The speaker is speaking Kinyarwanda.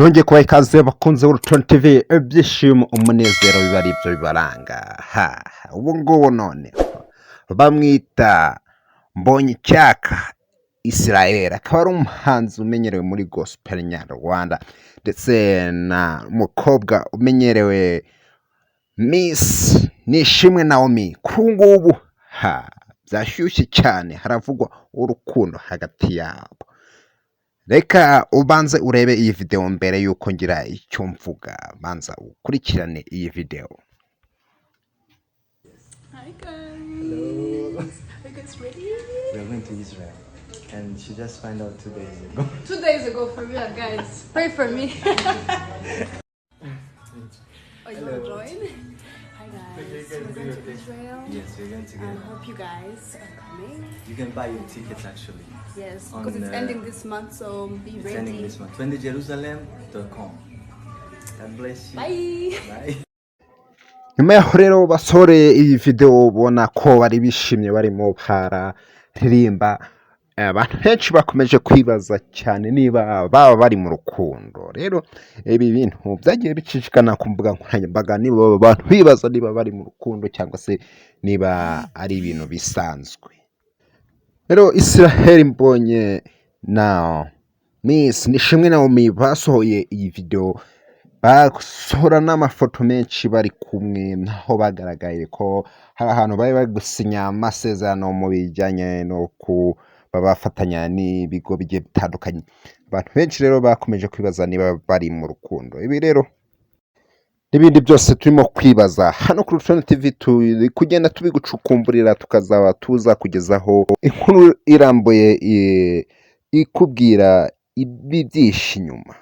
nongeye kubaha ikaze bakunze Rukundo TV, ibyishimo umunezero biba ari ibyo bibaranga. Ubu ngubu none bamwita Mbonyi cyaka Israel, akaba ari umuhanzi umenyerewe muri gospel nyarwanda ndetse na mukobwa umenyerewe Miss Nishimwe Naomi. Kuri ngubu byashyushye cyane, haravugwa urukundo hagati yabo. Reka ubanze urebe iyi video mbere yuko ngira icyo mvuga, banza ukurikirane iyi video. Hi guys. Hello. Are you guys ready? We are going to Israel, and she just found out 2 days ago. 2 days ago, for real, guys. Pray for me. Oh, you want to join? Hi guys. We're going to Israel. Yes, we're going I together. hope you guys are coming. You can buy your tickets actually. Yes, On, because it's ending this month, so be It's ready. ending this month. 20jerusalem.com. God bless you. Bye. Bye. Nyuma yaho rero basore iyi video ubona ko bari bishimye barimo bararirimba, abantu benshi bakomeje kwibaza cyane niba baba bari mu rukundo. Rero ibi bintu byagiye bicishikana ku mbuga nkoranyambaga, niba abantu bibaza niba bari mu rukundo cyangwa se niba ari ibintu bisanzwe. Rero Israel Mbonyi na Miss Nishimwe Naomi basohoye iyi video, basohora n'amafoto menshi bari kumwe, naho bagaragaye ko hari ahantu bari gusinya amasezerano mu bijyanye no bafatanya n'ibigo bigiye bitandukanye. Abantu benshi rero bakomeje kwibaza niba bari mu rukundo. Ibi rero n'ibindi byose turimo kwibaza hano kuri Rukundo TV, turi kugenda tubigucukumburira tukazaba tuza kugezaho inkuru irambuye ikubwira ibi byinshi inyuma.